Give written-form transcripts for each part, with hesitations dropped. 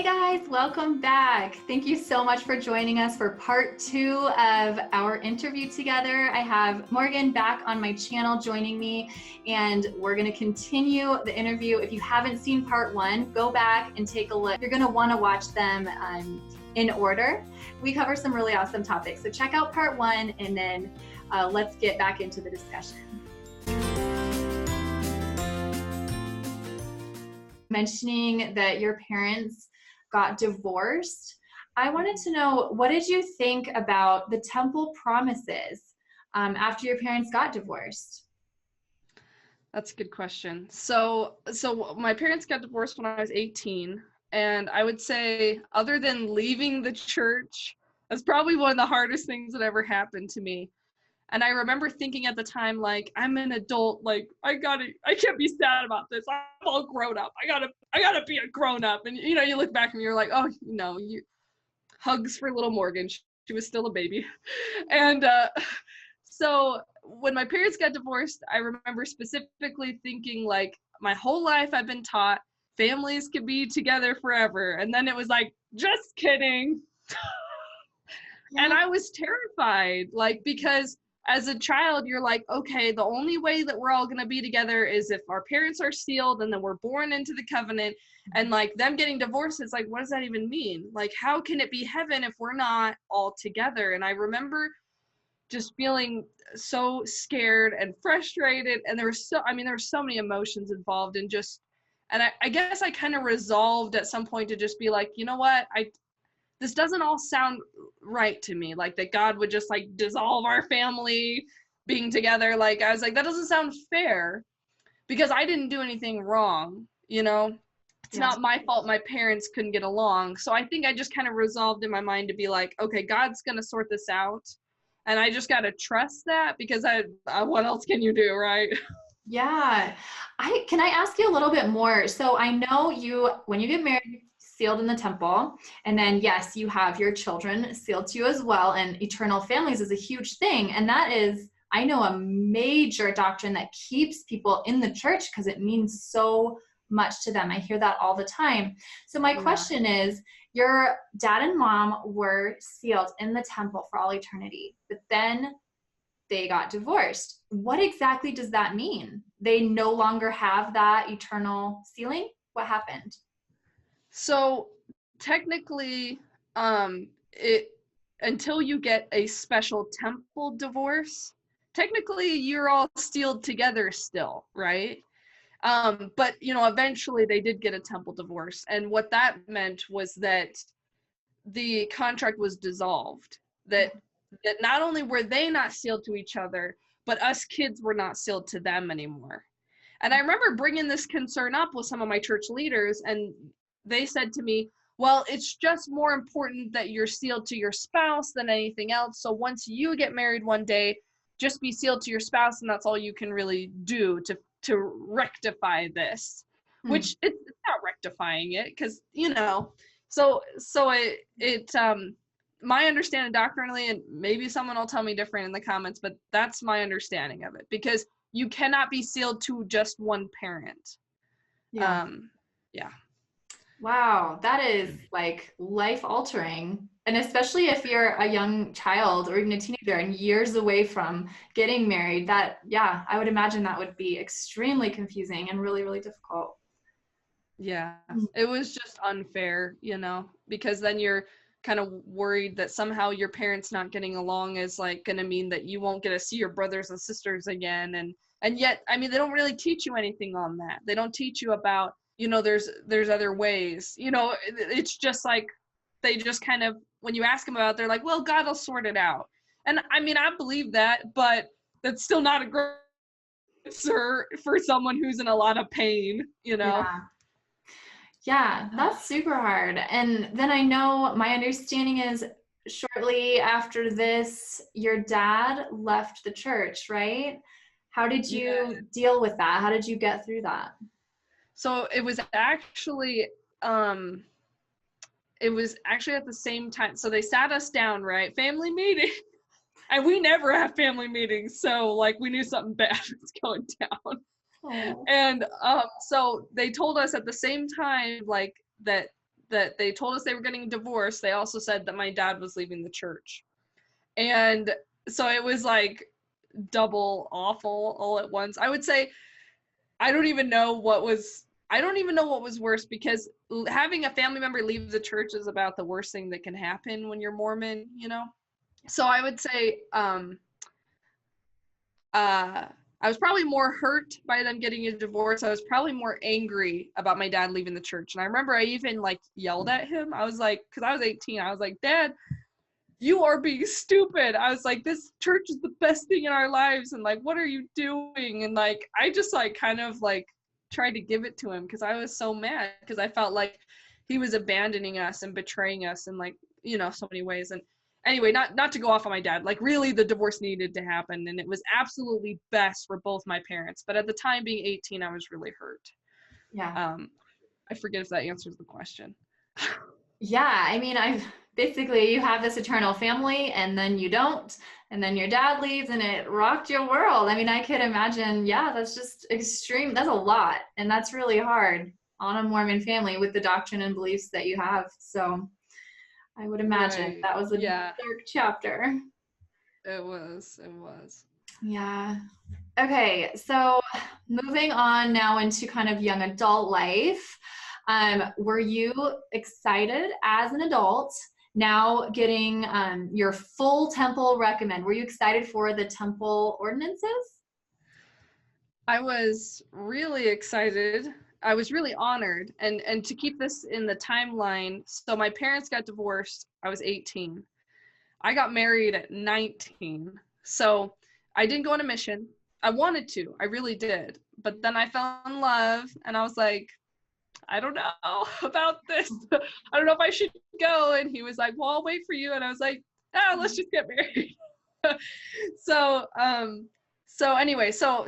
Hey guys, welcome back. Thank you so much for joining us for part 2 of our interview together. I have Morgan back on my channel joining me, and we're going to continue the interview. If you haven't seen part 1, go back and take a look. You're going to want to watch them in order. We cover some really awesome topics. So check out part 1, and then let's get back into the discussion. Mentioning that your parents got divorced, I wanted to know, what did you think about the temple promises after your parents got divorced? That's a good question. So my parents got divorced when I was 18, and I would say, other than leaving the church, that's probably one of the hardest things that ever happened to me. And I remember thinking at the time, like, I'm an adult, like, I can't be sad about this. I'm all grown up. I gotta be a grown up. And, you know, you look back and you're like, oh, hugs for little Morgan. She was still a baby. And so when my parents got divorced, I remember specifically thinking, like, my whole life I've been taught families could be together forever. And then it was like, just kidding. Yeah. And I was terrified, like, because as a child, you're like, okay, the only way that we're all going to be together is if our parents are sealed and then we're born into the covenant. And like them getting divorced, it's like, what does that even mean? Like, how can it be heaven if we're not all together? And I remember just feeling so scared and frustrated. And there were so many emotions involved, and I guess I kind of resolved at some point to just be like, you know what? This doesn't all sound right to me, like that God would just like dissolve our family being together. Like, I was like, that doesn't sound fair, because I didn't do anything wrong, you know? It's not my fault my parents couldn't get along. So I think I just kind of resolved in my mind to be like, okay, God's going to sort this out. And I just got to trust that, because what else can you do, right? Yeah. Can I ask you a little bit more? So I know when you get married, sealed in the temple, and then yes, you have your children sealed to you as well, and eternal families is a huge thing, and that is, I know, a major doctrine that keeps people in the church because it means so much to them. I hear that all the time. So my question is, your dad and mom were sealed in the temple for all eternity, but then they got divorced. What exactly does that mean? They no longer have that eternal sealing? What happened? So technically, until you get a special temple divorce, technically you're all sealed together still, right? But eventually they did get a temple divorce, and what that meant was that the contract was dissolved. That not only were they not sealed to each other, but us kids were not sealed to them anymore. And I remember bringing this concern up with some of my church leaders, and they said to me, well, it's just more important that you're sealed to your spouse than anything else. So once you get married one day, just be sealed to your spouse, and that's all you can really do to rectify this. Which it's not rectifying it, because so my understanding doctrinally, and maybe someone will tell me different in the comments, but that's my understanding of it, because you cannot be sealed to just one parent. Yeah. Wow, that is like life altering. And especially if you're a young child or even a teenager and years away from getting married, I would imagine that would be extremely confusing and really, really difficult. Yeah, it was just unfair, because then you're kind of worried that somehow your parents not getting along is like going to mean that you won't get to see your brothers and sisters again. And yet, I mean, they don't really teach you anything on that. They don't teach you about, there's other ways, it's just like, they just kind of, when you ask them about it, they're like, well, God will sort it out. And I mean, I believe that, but that's still not a great answer for someone who's in a lot of pain, Yeah, that's super hard. And then I know my understanding is shortly after this, your dad left the church, right? How did you deal with that? How did you get through that? So it was actually at the same time. So they sat us down, right? Family meeting. And we never have family meetings. So like, we knew something bad was going down. Oh. And so they told us at the same time, like, that that they told us they were getting divorced, they also said that my dad was leaving the church. And so it was like double awful all at once. I would say I don't even know what was worse, because having a family member leave the church is about the worst thing that can happen when you're Mormon, you know? So I would say I was probably more hurt by them getting a divorce. I was probably more angry about my dad leaving the church. And I remember I even like yelled at him. I was like, because I was 18, I was like, Dad, you are being stupid. I was like, this church is the best thing in our lives. And like, what are you doing? And like, I just like kind of like tried to give it to him because I was so mad, because I felt like he was abandoning us and betraying us in like, you know, so many ways. And anyway, not to go off on my dad, like really the divorce needed to happen, and it was absolutely best for both my parents. But at the time, being 18, I was really hurt. Yeah. I forget if that answers the question. Yeah, I mean, I've basically, you have this eternal family and then you don't, and then your dad leaves and it rocked your world. I mean, I could imagine, yeah, that's just extreme. That's a lot. And that's really hard on a Mormon family with the doctrine and beliefs that you have. So I would imagine Right. that was a Yeah, dark chapter. it was. Yeah. Okay, so moving on now into kind of young adult life. Were you excited as an adult now getting your full temple recommend? Were you excited for the temple ordinances? I was really excited. I was really honored. And to keep this in the timeline, so my parents got divorced. I was 18. I got married at 19. So I didn't go on a mission. I wanted to. I really did. But then I fell in love and I was like, I don't know about this. I don't know if I should go. And he was like, well, I'll wait for you. And I was like, let's just get married. so anyway, so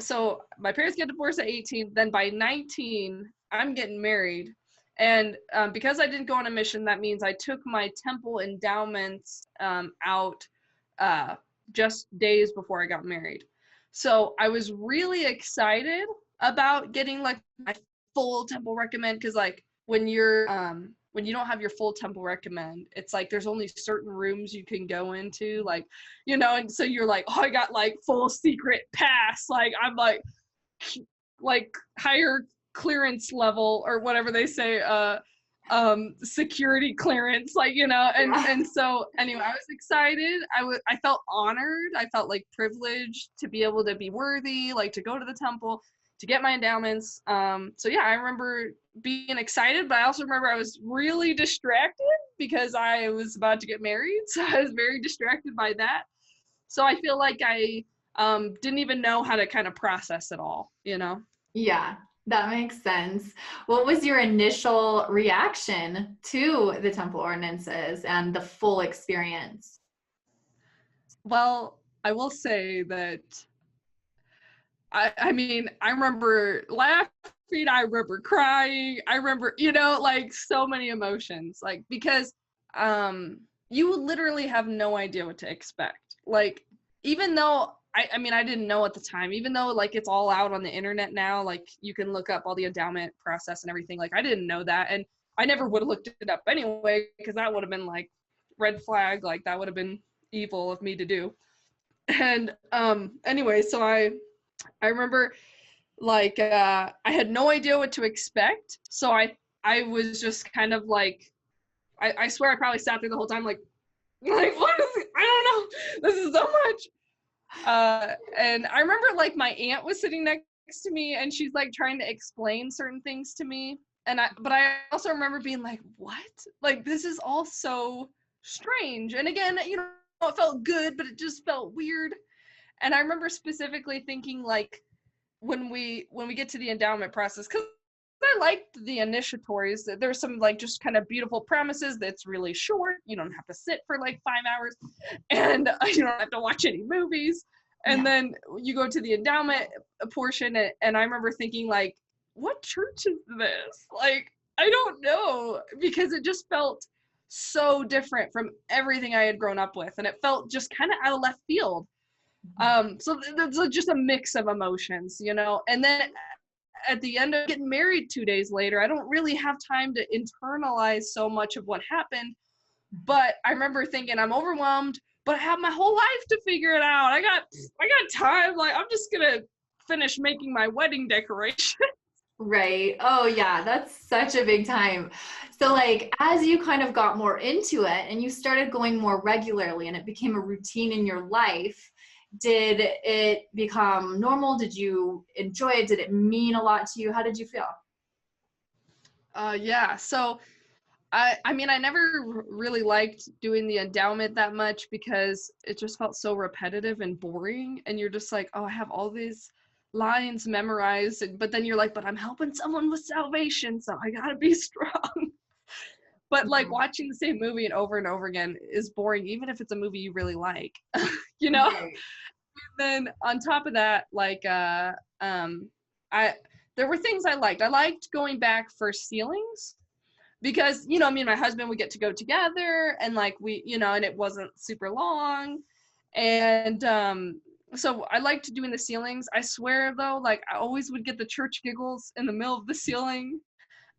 my parents get divorced at 18. Then by 19, I'm getting married. And because I didn't go on a mission, that means I took my temple endowments out just days before I got married. So I was really excited about getting like my full temple recommend, because like when you don't have your full temple recommend, it's like there's only certain rooms you can go into, like, you know, and so you're like, oh, I got like full secret pass, like I'm like higher clearance level or whatever they say, security clearance, like, you know. And so anyway, I was excited. I felt honored. I felt like privileged to be able to be worthy, like to go to the temple, to get my endowments. So yeah, I remember being excited, but I also remember I was really distracted because I was about to get married. So I was very distracted by that. So I feel like I didn't even know how to kind of process it all, you know? Yeah, that makes sense. What was your initial reaction to the temple ordinances and the full experience? Well, I will say that I mean, I remember laughing, I remember crying, I remember, you know, like so many emotions, like, because you literally have no idea what to expect. Like, even though I mean, I didn't know at the time, even though like it's all out on the internet now, like you can look up all the endowment process and everything. Like I didn't know that, and I never would have looked it up anyway, because that would have been like red flag, like that would have been evil of me to do. And anyway, so I remember like I had no idea what to expect, so I was just kind of like, I swear I probably sat there the whole time like what is it? I don't know, this is so much. And I remember like my aunt was sitting next to me and she's like trying to explain certain things to me, but I also remember being like, what, like this is all so strange. And again, you know, it felt good, but it just felt weird. And I remember specifically thinking like, when we get to the endowment process, because I liked the initiatories, there's some like just kind of beautiful premises that's really short, you don't have to sit for like 5 hours, and you don't have to watch any movies. And Yeah. then you go to the endowment portion, and I remember thinking like, what church is this? Like, I don't know, because it just felt so different from everything I had grown up with, and it felt just kind of out of left field. So that's just a mix of emotions, you know. And then at the end of getting married 2 days later, I don't really have time to internalize so much of what happened. But I remember thinking, I'm overwhelmed, but I have my whole life to figure it out. I got time. Like, I'm just gonna finish making my wedding decoration. Right. Oh yeah, that's such a big time. So like as you kind of got more into it and you started going more regularly and it became a routine in your life, did it become normal? Did you enjoy it? Did it mean a lot to you? How did you feel? Yeah. So I mean, I never really liked doing the endowment that much because it just felt so repetitive and boring. And you're just like, oh, I have all these lines memorized. But then you're like, but I'm helping someone with salvation, so I gotta be strong. But like Mhm. watching the same movie and over again is boring, even if it's a movie you really like, you know? Right. Then on top of that, like, I there were things I liked. I liked going back for sealings because, you know, me and my husband would get to go together and like and it wasn't super long. And so I liked doing the sealings. I swear though, like I always would get the church giggles in the middle of the sealing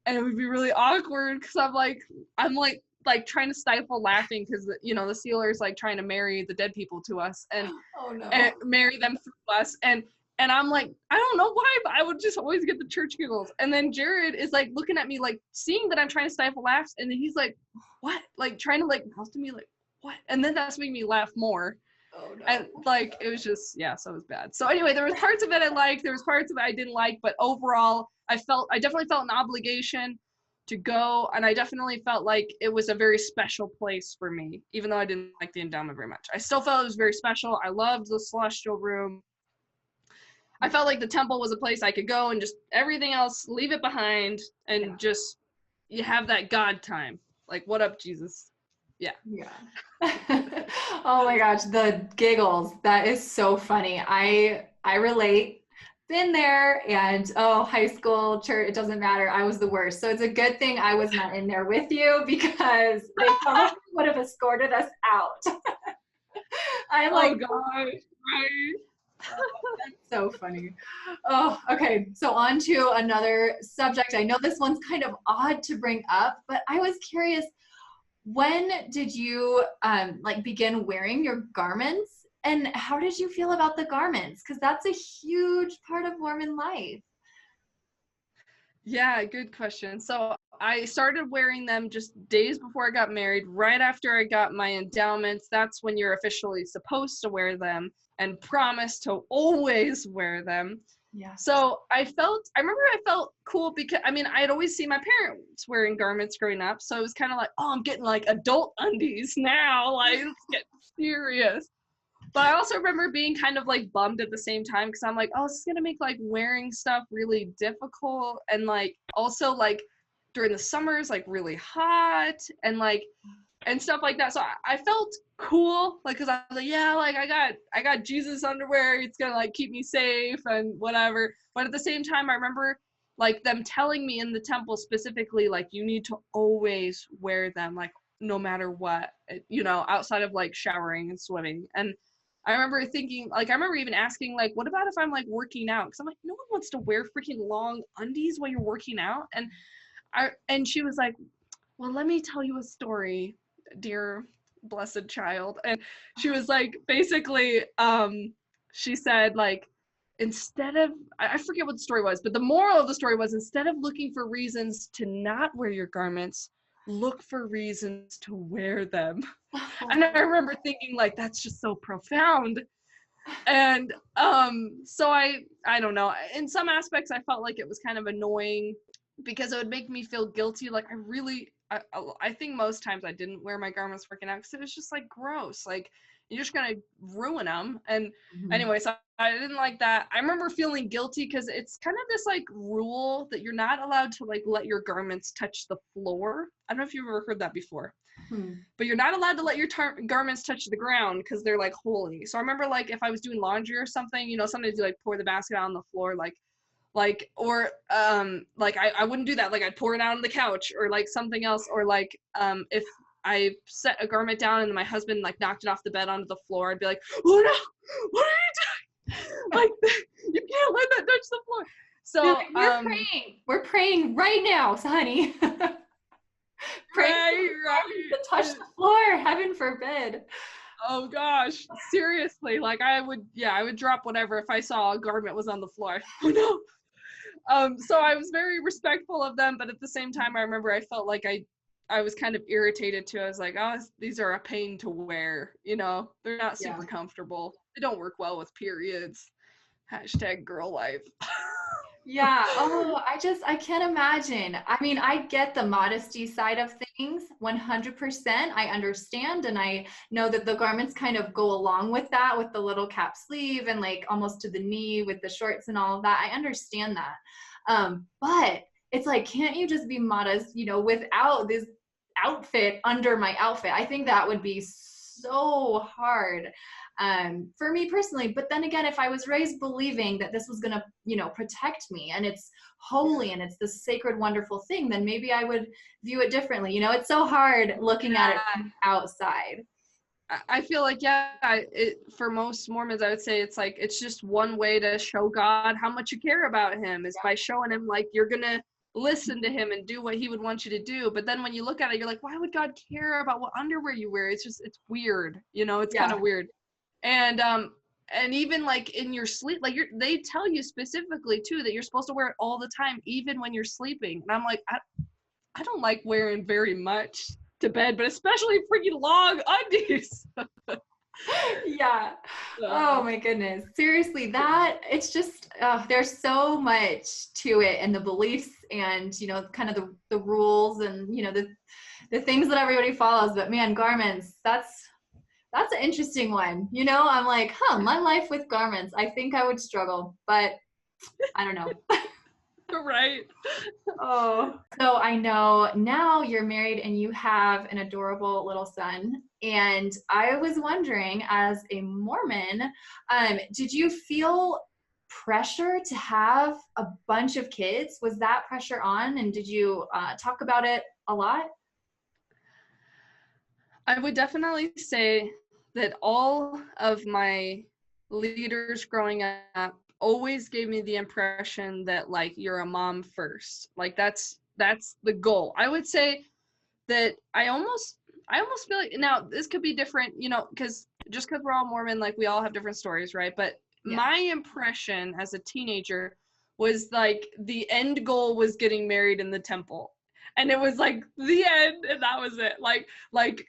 and it would be really awkward because I'm like trying to stifle laughing because the sealer is like trying to marry the dead people to us Oh and no. marry them through us. And I'm like, I don't know why, but I would just always get the church giggles. And then Jared is like looking at me, like seeing that I'm trying to stifle laughs, and then he's like, "What?" Like trying to like mouth to me, like, "What?" And then that's making me laugh more. Oh And no. like it was just so it was bad. So anyway, there was parts of it I liked, there was parts of it I didn't like, but overall, I definitely felt an obligation to go, and I definitely felt like it was a very special place for me, even though I didn't like the endowment very much. I still felt it was very special. I loved the celestial room. I felt like the temple was a place I could go and just everything else, leave it behind Yeah. and just you have that God time. Like, what up, Jesus? Yeah. Yeah. Oh my gosh, the giggles. That is so funny. I relate. Been there and oh, high school, church, it doesn't matter. I was the worst. So it's a good thing I was not in there with you because they probably would have escorted us out. I Oh like gosh, right? that's so funny. Oh, okay. So on to another subject. I know this one's kind of odd to bring up, but I was curious, when did you like begin wearing your garments and how did you feel about the garments? Because that's a huge part of Mormon life. Yeah, good question. So I started wearing them just days before I got married, right after I got my endowments. That's when you're officially supposed to wear them and promise to always wear them. Yeah. So I remember I felt cool because I mean, I'd always see my parents wearing garments growing up. So it was kind of like, oh, I'm getting like adult undies now. Like, let's get serious. But I also remember being kind of like bummed at the same time because I'm like, oh, this is gonna make like wearing stuff really difficult and like also like during the summers like really hot and stuff like that. So I felt cool, like, cause I was like, yeah, like I got Jesus underwear. It's gonna like keep me safe and whatever. But at the same time, I remember like them telling me in the temple specifically, like you need to always wear them, like no matter what, outside of like showering and swimming. And I remember thinking, like, I remember even asking, like, what about if I'm like working out? Cause I'm like, no one wants to wear freaking long undies while you're working out. And she was like, well, let me tell you a story, dear blessed child. And she was like, basically, she said, like, instead of, I forget what the story was, but the moral of the story was instead of looking for reasons to not wear your garments, look for reasons to wear them. And I remember thinking, like, that's just so profound. And so I don't know. In some aspects, I felt like it was kind of annoying because it would make me feel guilty. Like I think most times I didn't wear my garments working out because it was just like gross. Like you're just gonna ruin them. And Mhm. anyway, so I didn't like that. I remember feeling guilty because it's kind of this like rule that you're not allowed to like let your garments touch the floor. I don't know if you've ever heard that before, Hmm. but you're not allowed to let your garments touch the ground because they're like holy. So I remember like if I was doing laundry or something, sometimes you like pour the basket out on the floor, or like I wouldn't do that. Like I'd pour it out on the couch or like something else, or like if I set a garment down and my husband like knocked it off the bed onto the floor, I'd be like, oh no, what are you doing? Like you can't let that touch the floor. They're So, like, we're praying right now, honey. Pray right, to touch right. the floor, heaven forbid. Oh gosh, seriously, like I would drop whatever if I saw a garment was on the floor. Oh no. So I was very respectful of them, but at the same time, I remember I felt like I was kind of irritated too. I was like, oh, these are a pain to wear. You know, they're not Yeah. super comfortable. They don't work well with periods. Hashtag girl life. Yeah. Oh, I can't imagine. I mean, I get the modesty side of things 100%. I understand. And I know that the garments kind of go along with that, with the little cap sleeve and like almost to the knee with the shorts and all of that. I understand that. But it's like, can't you just be modest, without this outfit under my outfit? I think that would be so hard for me personally. But then again, if I was raised believing that this was going to, protect me and it's holy and it's this sacred, wonderful thing, then maybe I would view it differently. It's so hard looking at it from the outside. I feel like, for most Mormons, I would say it's like, it's just one way to show God how much you care about him is by showing him like you're going to listen to him and do what he would want you to do. But then when you look at it, you're like, why would God care about what underwear you wear? It's weird. It's kind of weird. And even like in your sleep, like they tell you specifically too that you're supposed to wear it all the time, even when you're sleeping. And I'm like, I don't like wearing very much to bed, but especially freaking long undies. Yeah. Oh my goodness. Seriously, it's just, there's so much to it, and the beliefs and, kind of the rules and, the things that everybody follows. But man, garments, that's an interesting one. I'm like, my life with garments, I think I would struggle, but I don't know. Right. Oh, so I know now you're married and you have an adorable little son. And I was wondering, as a Mormon, did you feel pressure to have a bunch of kids? Was that pressure on? And did you talk about it a lot? I would definitely say that all of my leaders growing up always gave me the impression that like you're a mom first. Like that's the goal. I would say that I almost feel like, now this could be different, because just because we're all Mormon, like we all have different stories, right? But my impression as a teenager was like the end goal was getting married in the temple. And it was like the end, and that was it. Like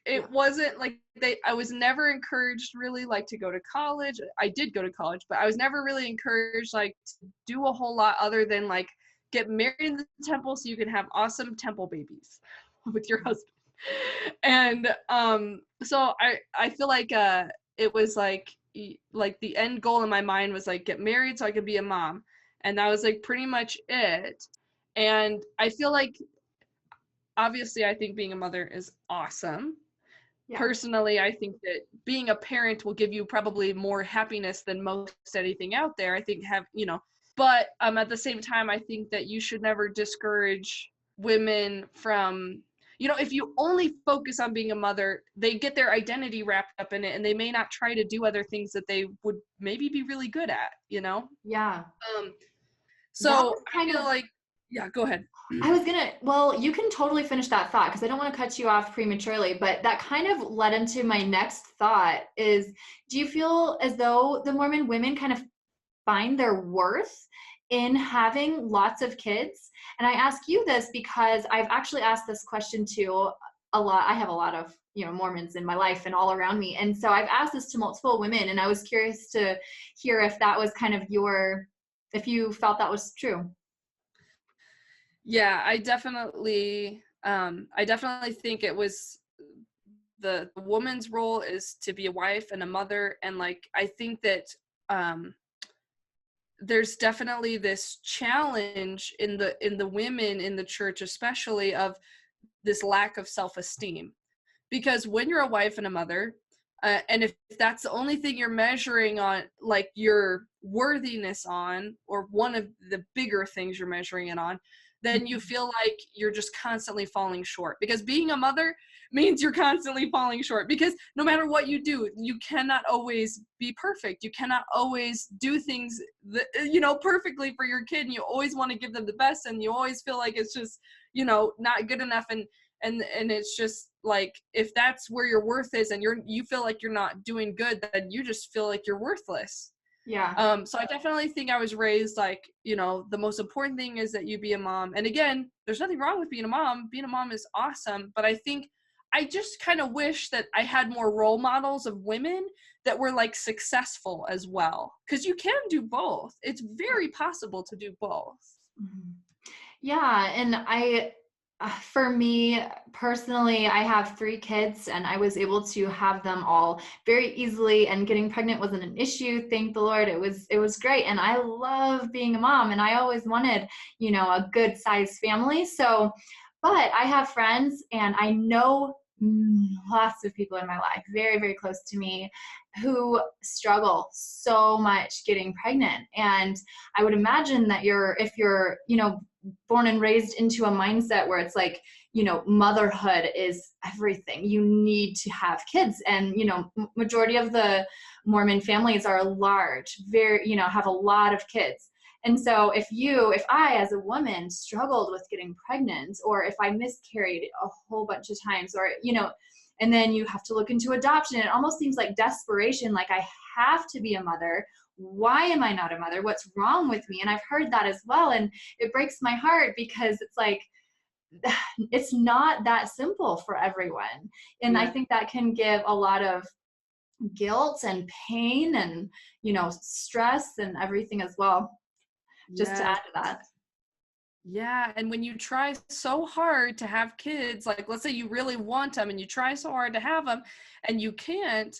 it wasn't like I was never encouraged really like to go to college. I did go to college, but I was never really encouraged like to do a whole lot other than like get married in the temple so you can have awesome temple babies with your husband. And so I feel like it was like the end goal in my mind was like get married so I could be a mom. And that was like pretty much it. And I feel like, obviously, I think being a mother is awesome. Yeah. Personally, I think that being a parent will give you probably more happiness than most anything out there. I think but at the same time, I think that you should never discourage women from, if you only focus on being a mother, they get their identity wrapped up in it and they may not try to do other things that they would maybe be really good at, Yeah. So I feel like, yeah, go ahead. Well, you can totally finish that thought because I don't want to cut you off prematurely, but that kind of led into my next thought is, do you feel as though the Mormon women kind of find their worth in having lots of kids? And I ask you this because I've actually asked this question to a lot. I have a lot of, Mormons in my life and all around me. And so I've asked this to multiple women, and I was curious to hear if that was kind of if you felt that was true. Yeah, I definitely think it was the woman's role is to be a wife and a mother. And like, I think that there's definitely this challenge in the women in the church, especially, of this lack of self-esteem, because when you're a wife and a mother, and if that's the only thing you're measuring on, like your worthiness on, or one of the bigger things you're measuring it on, then you feel like you're just constantly falling short, because being a mother means you're constantly falling short, because no matter what you do, you cannot always be perfect. You cannot always do things that, perfectly for your kid, and you always want to give them the best, and you always feel like it's just, not good enough. And it's just like, if that's where your worth is and you feel like you're not doing good, then you just feel like you're worthless. Yeah. So I definitely think I was raised like, the most important thing is that you be a mom. And again, there's nothing wrong with being a mom. Being a mom is awesome. But I think I just kind of wish that I had more role models of women that were like successful as well. Because you can do both. It's very possible to do both. Mhm. Yeah. And for me personally, I have 3 kids and I was able to have them all very easily, and getting pregnant wasn't an issue. Thank the Lord. It was great. And I love being a mom, and I always wanted, a good sized family. So, but I have friends, and I know lots of people in my life, very, very close to me, who struggle so much getting pregnant. And I would imagine that if you're, born and raised into a mindset where it's like, motherhood is everything. You need to have kids. And, majority of the Mormon families are large, very, have a lot of kids. And so if I, as a woman, struggled with getting pregnant, or if I miscarried a whole bunch of times, or, and then you have to look into adoption, it almost seems like desperation, like I have to be a mother. Why am I not a mother? What's wrong with me? And I've heard that as well. And it breaks my heart, because it's like, it's not that simple for everyone. And I think that can give a lot of guilt and pain and, stress and everything as well. Just to add to that. Yeah, and when you try so hard to have kids, like let's say you really want them and you try so hard to have them and you can't,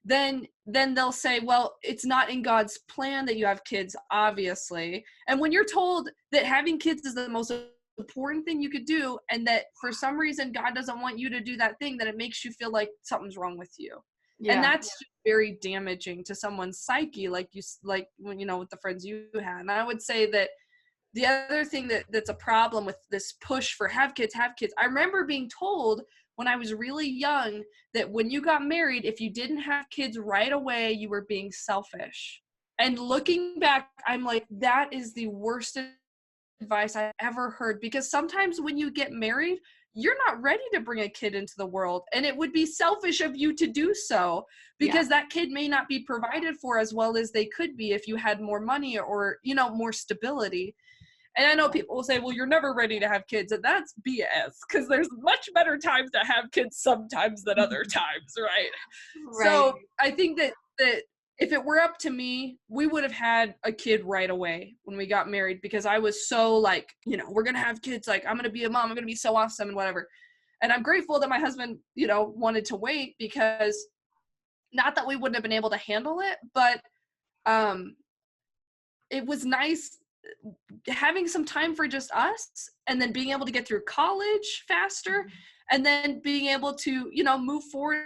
then they'll say, well, it's not in God's plan that you have kids, obviously. And when you're told that having kids is the most important thing you could do, and that for some reason God doesn't want you to do that thing, then it makes you feel like something's wrong with you. Yeah. And that's just very damaging to someone's psyche, like when with the friends you had. And I would say that the other thing that's a problem with this push for have kids, I remember being told when I was really young that when you got married, if you didn't have kids right away, you were being selfish. And looking back, I'm like, that is the worst advice I ever heard, because sometimes when you get married, you're not ready to bring a kid into the world, and it would be selfish of you to do so, because that kid may not be provided for as well as they could be if you had more money or more stability. And I know people will say, well, you're never ready to have kids, and that's BS, because there's much better times to have kids sometimes than other times, right? So I think that if it were up to me, we would have had a kid right away when we got married, because I was so like, we're going to have kids. Like, I'm going to be a mom. I'm going to be so awesome and whatever. And I'm grateful that my husband, wanted to wait, because not that we wouldn't have been able to handle it, but it was nice having some time for just us, and then being able to get through college faster, and then being able to, move forward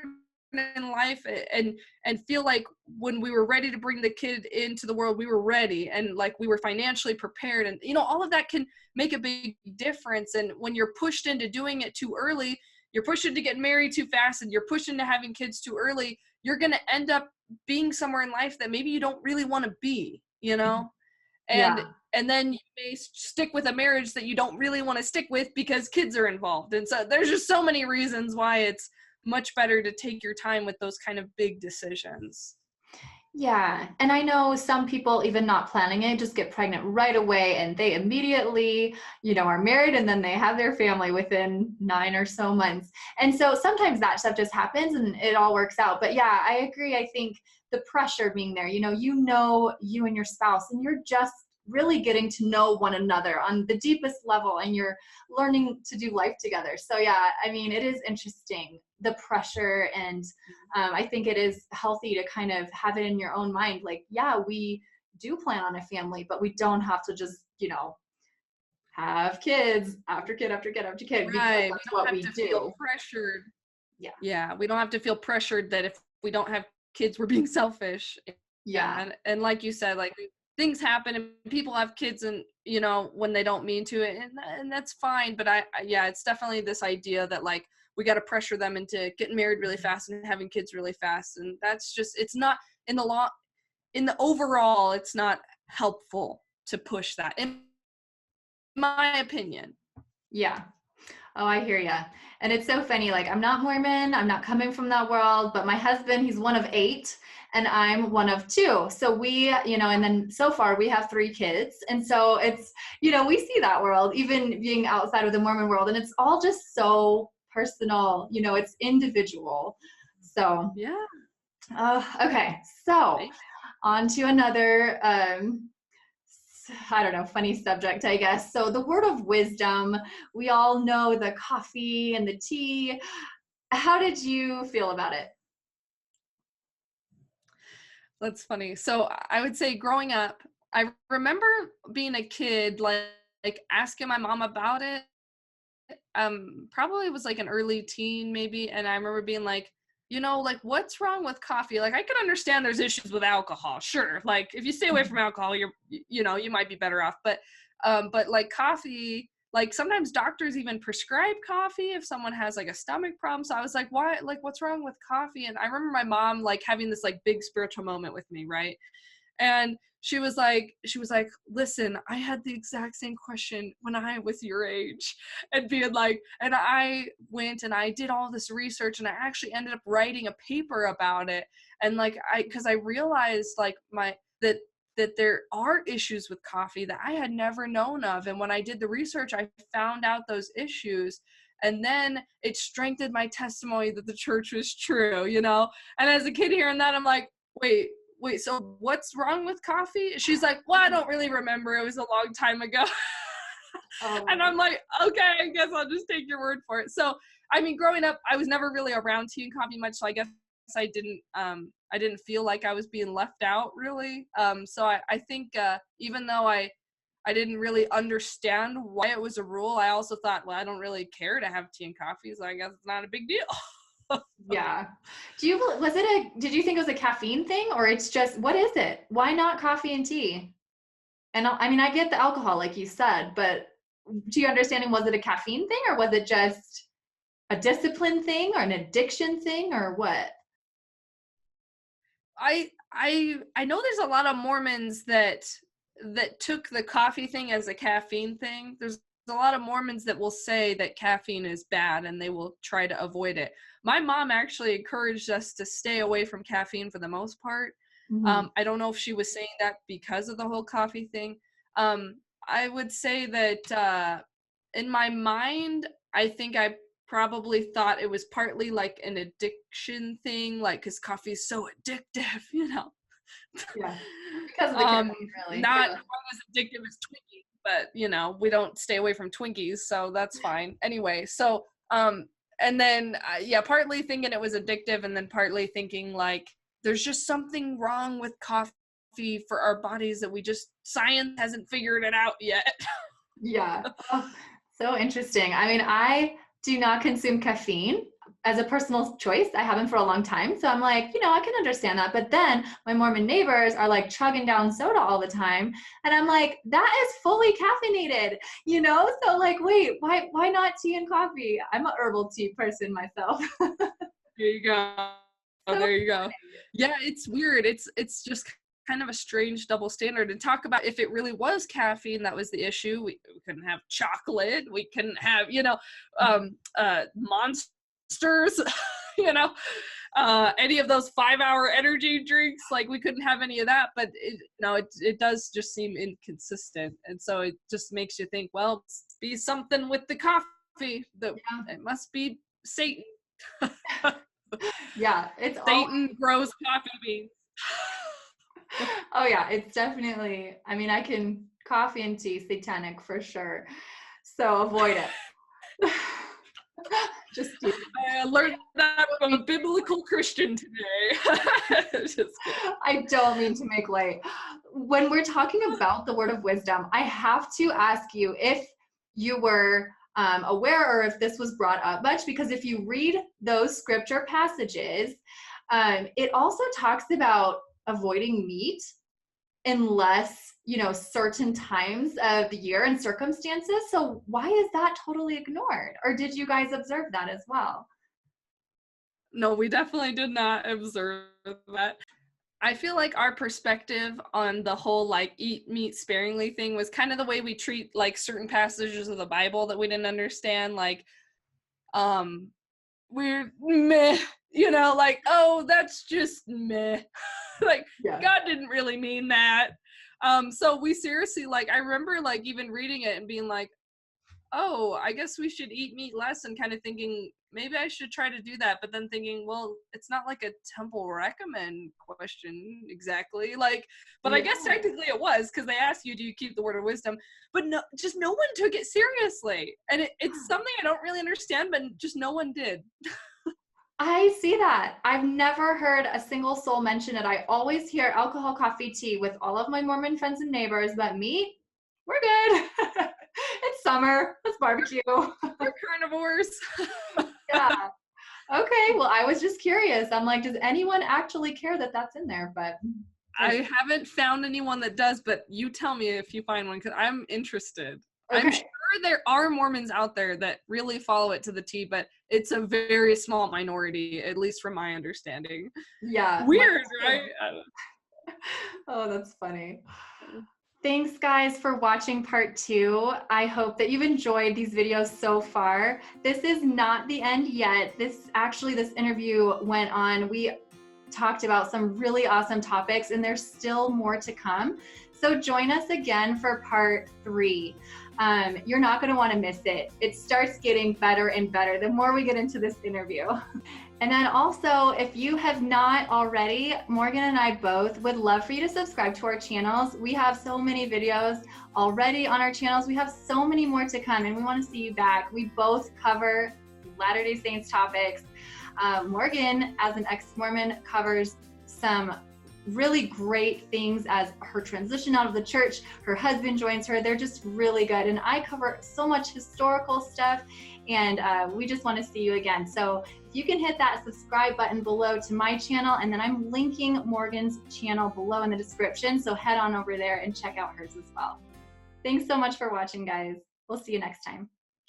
in life and feel like when we were ready to bring the kid into the world, we were ready, and like we were financially prepared, and all of that can make a big difference. And when you're pushed into doing it too early, you're pushed into getting married too fast, and you're pushed into having kids too early, you're going to end up being somewhere in life that maybe you don't really want to be, and then you may stick with a marriage that you don't really want to stick with because kids are involved. And so there's just so many reasons why it's much better to take your time with those kind of big decisions. Yeah. And I know some people, even not planning it, just get pregnant right away, and they immediately, are married, and then they have their family within 9 or so months. And so sometimes that stuff just happens and it all works out. But yeah, I agree. I think the pressure being there, you and your spouse, and you're just really getting to know one another on the deepest level, and you're learning to do life together. So yeah, I mean, it is interesting, the pressure, and I think it is healthy to kind of have it in your own mind, like, yeah, we do plan on a family, but we don't have to just, have kids after kid after kid after kid, because that's what we do. Feel pressured. Yeah, we don't have to feel pressured that if we don't have kids, we're being selfish. And like you said, like things happen and people have kids and, you know, when they don't mean to, and that's fine. But yeah, it's definitely this idea that like, we got to pressure them into getting married really fast and having kids really fast. And that's just, it's not in the overall, it's not helpful to push that, in my opinion. Yeah. Oh, I hear ya. And it's so funny. Like, I'm not Mormon. I'm not coming from that world, but my husband, he's one of 8 and I'm one of 2. So we, you know, and then so far we have 3 kids. And so it's, you know, we see that world, even being outside of the Mormon world. And it's all just so personal, you know, it's individual. So, Yeah. okay. So on to another, I don't know, funny subject, I guess. So the word of wisdom, we all know the coffee and the tea. How did you feel about it? That's funny. So I would say growing up, I remember being a kid, like asking my mom about it. Probably was like an early teen maybe. And I remember being like, you know, like, what's wrong with coffee? Like, I can understand there's issues with alcohol. Sure. Like, if you stay away from alcohol, you know, you might be better off. But like coffee, like sometimes doctors even prescribe coffee if someone has like a stomach problem. So I was like, why, like, what's wrong with coffee? And I remember my mom like having this like big spiritual moment with me. Right. And she was like, listen, I had the exact same question when I was your age, and being like, and I went and I did all this research and I actually ended up writing a paper about it. And like, cause I realized like that there are issues with coffee that I had never known of. And when I did the research, I found out those issues. And then it strengthened my testimony that the church was true, you know? And as a kid hearing that, I'm like, wait, so what's wrong with coffee? She's like, well, I don't really remember. It was a long time ago. Oh. And I'm like, okay, I guess I'll just take your word for it. So, I mean, growing up, I was never really around tea and coffee much. So I guess I didn't feel like I was being left out really. So I think even though I didn't really understand why it was a rule, I also thought, well, I don't really care to have tea and coffee. So I guess it's not a big deal. Yeah. Did you think it was a caffeine thing, or it's just, what is it? Why not coffee and tea? And I mean, I get the alcohol, like you said, but to your understanding, was it a caffeine thing, or was it just a discipline thing or an addiction thing, or what? I know there's a lot of Mormons that took the coffee thing as a caffeine thing. There's a lot of Mormons that will say that caffeine is bad and they will try to avoid it. My mom actually encouraged us to stay away from caffeine for the most part. Mm-hmm. I don't know if she was saying that because of the whole coffee thing. I would say that in my mind, I think I probably thought it was partly like an addiction thing, like because coffee is so addictive, you know. Yeah. Because of the caffeine, really. Not Yeah. as addictive as Twinkies, but you know, we don't stay away from Twinkies, so that's fine. Anyway, so and then yeah, partly thinking it was addictive, and then partly thinking like there's just something wrong with coffee for our bodies that science hasn't figured it out yet. Yeah. Oh, so interesting. I mean, I do not consume caffeine as a personal choice. I haven't for a long time. So I'm like, you know, I can understand that. But then my Mormon neighbors are like chugging down soda all the time. And I'm like, that is fully caffeinated, you know? So like, wait, why not tea and coffee? I'm a herbal tea person myself. There you go. So There you go. Yeah, it's weird. It's just kind of a strange double standard. And talk about if it really was caffeine that was the issue. We couldn't have chocolate. We couldn't have, you know, monsters, you know, any of those 5-hour energy drinks. Like we couldn't have any of that. But it does just seem inconsistent. And so it just makes you think, well, it must be something with the coffee. It must be Satan. Yeah, it's Satan grows coffee beans. Oh yeah, it's definitely, I mean, coffee and tea, satanic for sure. So avoid it. Just kidding. I learned that from a biblical Christian today. Just kidding. I don't mean to make light. When we're talking about the word of wisdom, I have to ask you if you were aware or if this was brought up much, because if you read those scripture passages, it also talks about avoiding meat. unless, you know, certain times of the year and circumstances. So why is that totally ignored? Or did you guys observe that as well? No, we definitely did not observe that. I feel like our perspective on the whole like eat meat sparingly thing was kind of the way we treat like certain passages of the Bible that we didn't understand. Like, we're meh, you know, like, oh, that's just meh. Like, Yeah. God didn't really mean that. So we seriously, like, I remember like even reading it and being like, oh, I guess we should eat meat less, and kind of thinking maybe I should try to do that, but then thinking, well, it's not like a temple recommend question exactly. Like, but I guess Yeah. technically it was, because they asked you, do you keep the word of wisdom? But no, just no one took it seriously. And it's something I don't really understand, but just no one did. I see that. I've never heard a single soul mention it. I always hear alcohol, coffee, tea with all of my Mormon friends and neighbors, but meat, we're good. It's summer. Let's barbecue. We're carnivores. Yeah. Okay. Well, I was just curious. I'm like, does anyone actually care that that's in there? But I haven't found anyone that does, but you tell me if you find one, because I'm interested. I'm okay. sure there are Mormons out there that really follow it to the T, but it's a very small minority, at least from my understanding. Yeah. Weird, right? Oh, that's funny. Thanks guys for watching part 2. I hope that you've enjoyed these videos so far. This is not the end yet. This interview went on. We talked about some really awesome topics and there's still more to come. So join us again for part 3. You're not going to want to miss it. It starts getting better and better the more we get into this interview. And then also, if you have not already, Morgan and I both would love for you to subscribe to our channels. We have so many videos already on our channels. We have so many more to come and we want to see you back. We both cover Latter-day Saints topics. Morgan, as an ex-Mormon, covers some really great things as her transition out of the church. Her husband joins her. They're just really good. And I cover so much historical stuff and we just want to see you again. So if you can hit that subscribe button below to my channel, and then I'm linking Morgan's channel below in the description. So head on over there and check out hers as well. Thanks so much for watching, guys. We'll see you next time.